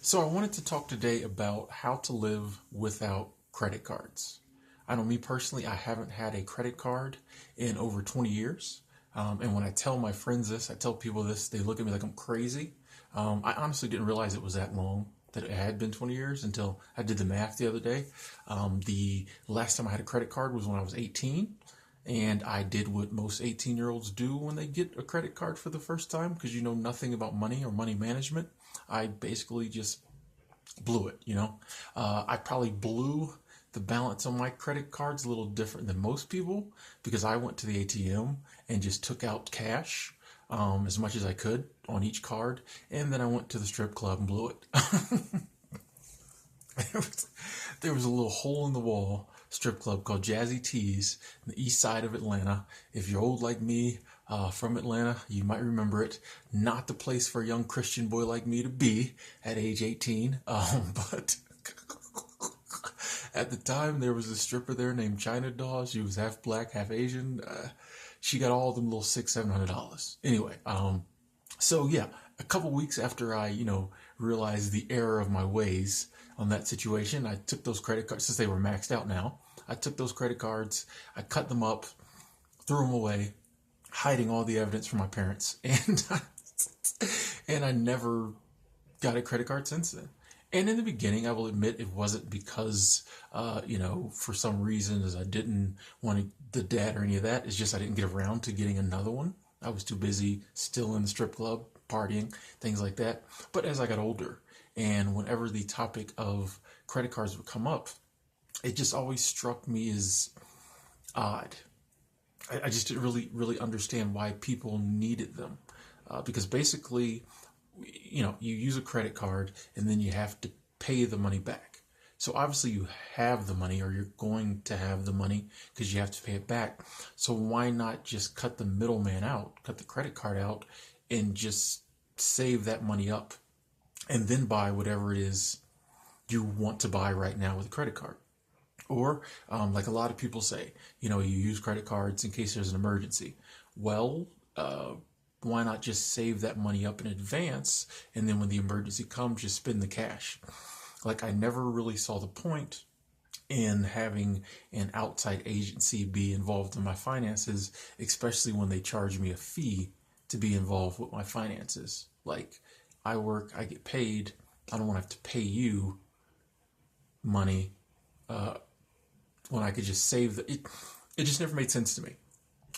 So I wanted to talk today about how to live without credit cards. I know me personally, I haven't had a credit card in over 20 years. And when I tell my friends this, I tell people this, they look at me like I'm crazy. I honestly didn't realize it was that long, that it had been 20 years until I did the math the other day. The last time I had a credit card was when I was 18. And I did what most 18-year-olds do when they get a credit card for the first time because you know nothing about money or money management. I basically just blew it. I probably blew the balance on my credit cards a little different than most people because I went to the ATM and just took out cash as much as I could on each card. And then I went to the strip club and blew it. there was a little hole in the wall strip club called Jazzy T's in the east side of Atlanta. If you're old like me, from Atlanta, you might remember it. Not the place for a young Christian boy like me to be at age 18. But at the time, there was a stripper there named China Doll. She was half black, half Asian. She got all them little $600-700. Anyway, so yeah, a couple weeks after I realized the error of my ways on that situation, I took those credit cards since they were maxed out now. I took those credit cards, I cut them up, threw them away, hiding all the evidence from my parents, and I never got a credit card since then. And in the beginning, I will admit it wasn't because, for some reason, as I didn't want the debt or any of that. It's just I didn't get around to getting another one. I was too busy still in the strip club, partying, things like that. But as I got older, and whenever the topic of credit cards would come up, it just always struck me as odd. I just didn't really understand why people needed them. Because basically, you use a credit card and then you have to pay the money back. So obviously you have the money or you're going to have the money because you have to pay it back. So why not just cut the middleman out, cut the credit card out and just save that money up and then buy whatever it is you want to buy right now with a credit card. Or like a lot of people say, you use credit cards in case there's an emergency. Well, why not just save that money up in advance and then when the emergency comes, just spend the cash? Like I never really saw the point in having an outside agency be involved in my finances, especially when they charge me a fee to be involved with my finances. Like I work, I get paid. I don't want to have to pay you money when I could just save it just never made sense to me.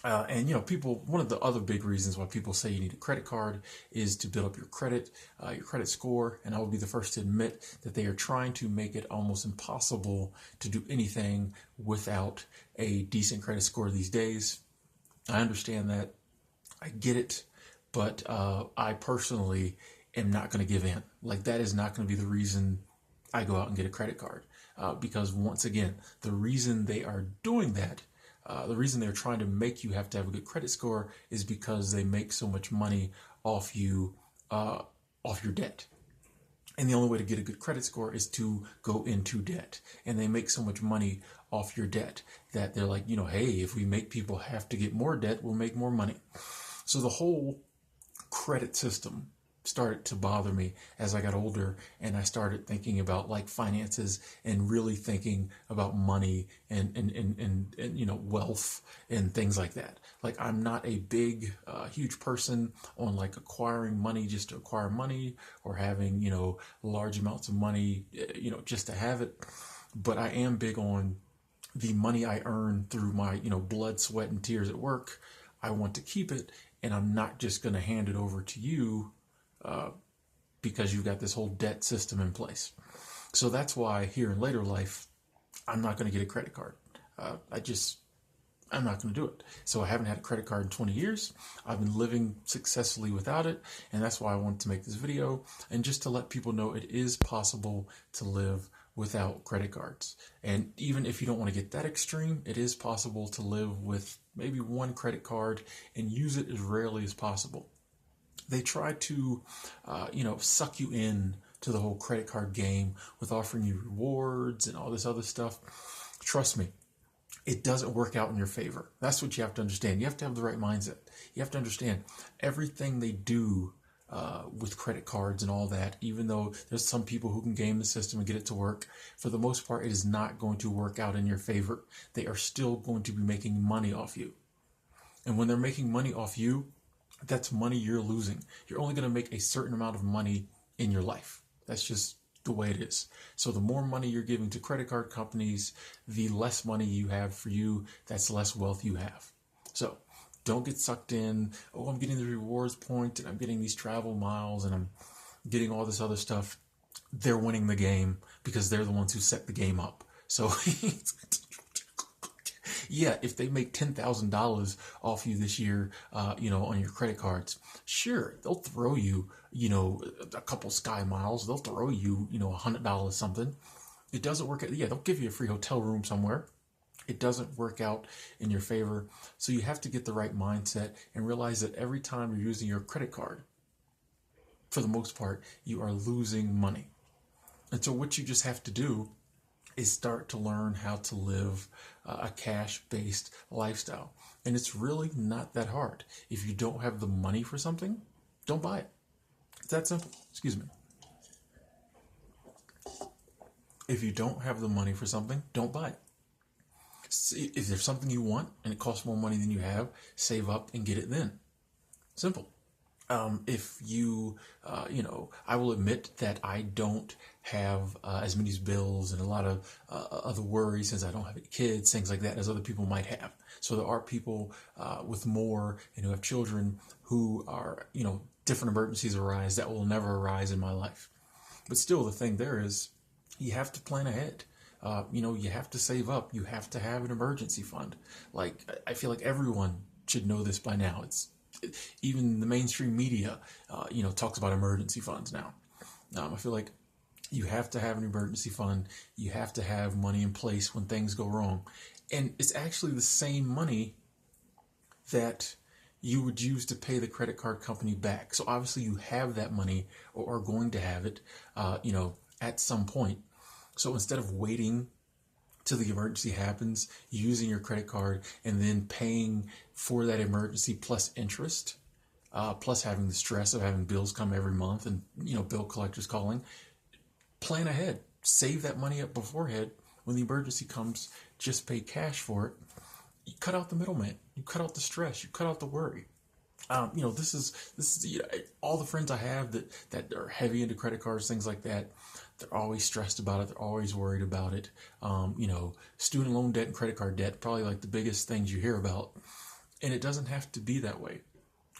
And people, one of the other big reasons why people say you need a credit card is to build up your credit score. And I will be the first to admit that they are trying to make it almost impossible to do anything without a decent credit score these days. I understand that. I get it. But I personally am not going to give in. Like that is not going to be the reason I go out and get a credit card. Because once again, the reason they are doing that, the reason they're trying to make you have to have a good credit score is because they make so much money off you, off your debt. And the only way to get a good credit score is to go into debt. And they make so much money off your debt that they're like, hey, if we make people have to get more debt, we'll make more money. So the whole credit system started to bother me as I got older and I started thinking about like finances and really thinking about money and wealth and things like that. Like I'm not a big huge person on like acquiring money just to acquire money or having large amounts of money just to have it, but I am big on the money I earn through my blood, sweat and tears at work. I want to keep it and I'm not just going to hand it over to you because you've got this whole debt system in place. So that's why here in later life, I'm not going to get a credit card. I'm not going to do it. So I haven't had a credit card in 20 years. I've been living successfully without it. And that's why I wanted to make this video and just to let people know it is possible to live without credit cards. And even if you don't want to get that extreme, it is possible to live with maybe one credit card and use it as rarely as possible. They try to, suck you in to the whole credit card game with offering you rewards and all this other stuff. Trust me, it doesn't work out in your favor. That's what you have to understand. You have to have the right mindset. You have to understand everything they do with credit cards and all that. Even though there's some people who can game the system and get it to work, for the most part, it is not going to work out in your favor. They are still going to be making money off you. And when they're making money off you, that's money you're losing. You're only going to make a certain amount of money in your life. That's just the way it is. So the more money you're giving to credit card companies, the less money you have for you, that's less wealth you have. So don't get sucked in, oh, I'm getting the rewards point and I'm getting these travel miles and I'm getting all this other stuff. They're winning the game because they're the ones who set the game up. So yeah, if they make $10,000 off you this year, on your credit cards, sure, they'll throw you, a couple sky miles. They'll throw you, $100 something. It doesn't work out. Yeah, they'll give you a free hotel room somewhere. It doesn't work out in your favor. So you have to get the right mindset and realize that every time you're using your credit card, for the most part, you are losing money. And so what you just have to do is start to learn how to live a cash-based lifestyle. And it's really not that hard. If you don't have the money for something, don't buy it. It's that simple. Excuse me. If you don't have the money for something, don't buy it. See, if there's something you want and it costs more money than you have, save up and get it then. Simple. If you, I will admit that I don't have as many bills and a lot of other worries since I don't have any kids, things like that, as other people might have. So there are people with more and who have children who are, different emergencies arise that will never arise in my life. But still, the thing there is you have to plan ahead. You have to save up. You have to have an emergency fund. Like, I feel like everyone should know this by now. Even the mainstream media, talks about emergency funds now. I feel like you have to have an emergency fund. You have to have money in place when things go wrong. And it's actually the same money that you would use to pay the credit card company back. So obviously you have that money or are going to have it, at some point. So instead of waiting till the emergency happens, using your credit card and then paying for that emergency plus interest, plus having the stress of having bills come every month and, bill collectors calling, plan ahead. Save that money up beforehand. When the emergency comes, just pay cash for it. You cut out the middleman. You cut out the stress. You cut out the worry. This is all the friends I have that are heavy into credit cards, things like that. They're always stressed about it. They're always worried about it. Student loan debt and credit card debt, probably like the biggest things you hear about. And it doesn't have to be that way.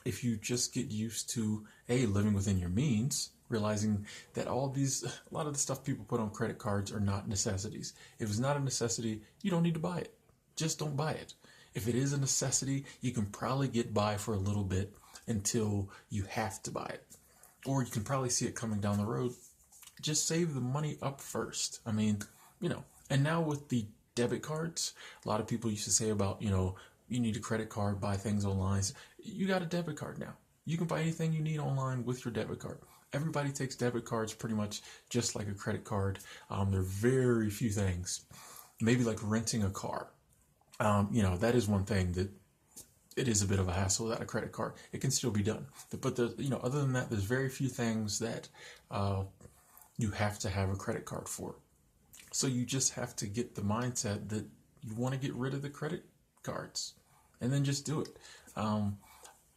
If you just get used to, living within your means, realizing that a lot of the stuff people put on credit cards are not necessities. If it's not a necessity, you don't need to buy it. Just don't buy it. If it is a necessity, you can probably get by for a little bit until you have to buy it. Or you can probably see it coming down the road. Just save the money up first. And now with the debit cards, a lot of people used to say about, you need a credit card, buy things online. You got a debit card now. You can buy anything you need online with your debit card. Everybody takes debit cards pretty much just like a credit card. There are very few things, maybe like renting a car. That is one thing that it is a bit of a hassle without a credit card. It can still be done. But other than that, there's very few things that you have to have a credit card for. So you just have to get the mindset that you want to get rid of the credit cards and then just do it.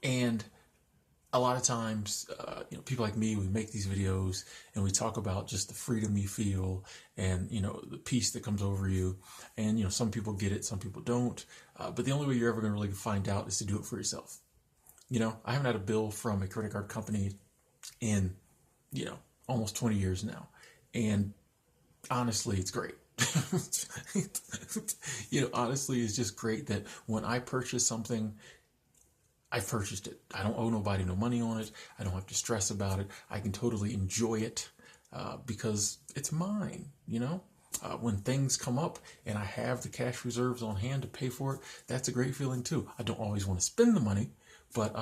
And a lot of times, people like me, we make these videos and we talk about just the freedom you feel and, the peace that comes over you. And, some people get it, some people don't. But the only way you're ever going to really find out is to do it for yourself. I haven't had a bill from a credit card company in, almost 20 years now. And honestly, it's great. Honestly, it's just great that when I purchase something, I've purchased it. I don't owe nobody no money on it. I don't have to stress about it. I can totally enjoy it because it's mine, When things come up and I have the cash reserves on hand to pay for it, that's a great feeling too. I don't always want to spend the money, but,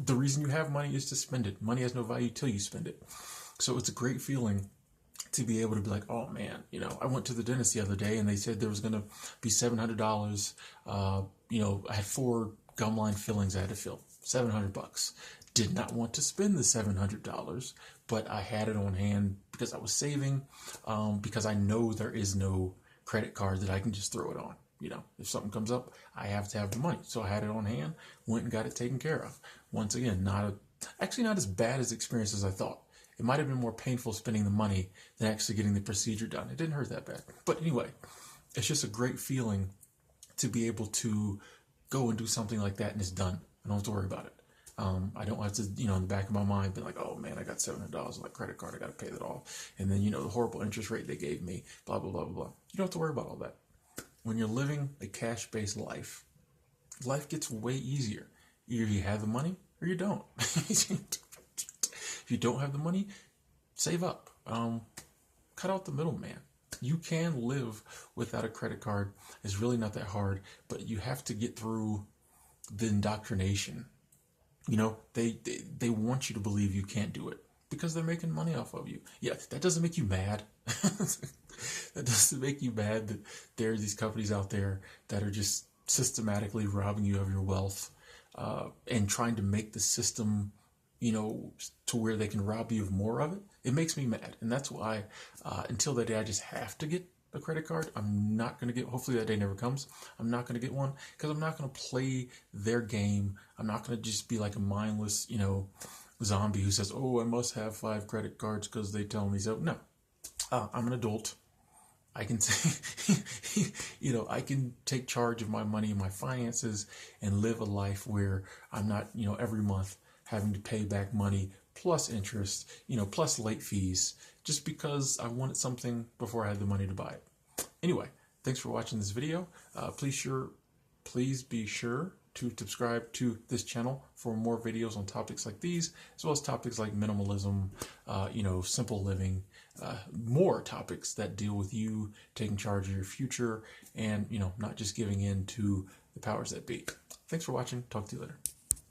the reason you have money is to spend it. Money has no value till you spend it. So it's a great feeling to be able to be like, oh man, I went to the dentist the other day and they said there was going to be $700. I had 4 gum line fillings I had to fill, $700. Did not want to spend the $700, but I had it on hand because I was saving, because I know there is no credit card that I can just throw it on. If something comes up, I have to have the money. So I had it on hand, went and got it taken care of. Once again, actually not as bad as experience as I thought. It might have been more painful spending the money than actually getting the procedure done. It didn't hurt that bad. But anyway, it's just a great feeling to be able to go and do something like that and it's done. I don't have to worry about it. I don't have to, in the back of my mind, be like, oh man, I got $700 on my credit card. I got to pay that off. And then, the horrible interest rate they gave me, blah, blah, blah, blah, blah. You don't have to worry about all that. When you're living a cash-based life gets way easier. Either you have the money or you don't. If you don't have the money, save up. Cut out the middleman. You can live without a credit card. It's really not that hard, but you have to get through the indoctrination. They want you to believe you can't do it because they're making money off of you. Yeah, that doesn't make you mad. That doesn't make you mad that there are these companies out there that are just systematically robbing you of your wealth, and trying to make the system, to where they can rob you of more of it. It makes me mad. And that's why, until that day, I just have to get a credit card. I'm not going to get, hopefully that day never comes. I'm not going to get one because I'm not going to play their game. I'm not going to just be like a mindless, zombie who says, oh, I must have 5 credit cards because they tell me so. No, I'm an adult. I can I can take charge of my money and my finances and live a life where I'm not, every month having to pay back money plus interest, plus late fees, just because I wanted something before I had the money to buy it. Anyway, thanks for watching this video. Please be sure to subscribe to this channel for more videos on topics like these, as well as topics like minimalism, simple living, more topics that deal with you taking charge of your future and, not just giving in to the powers that be. Thanks for watching. Talk to you later.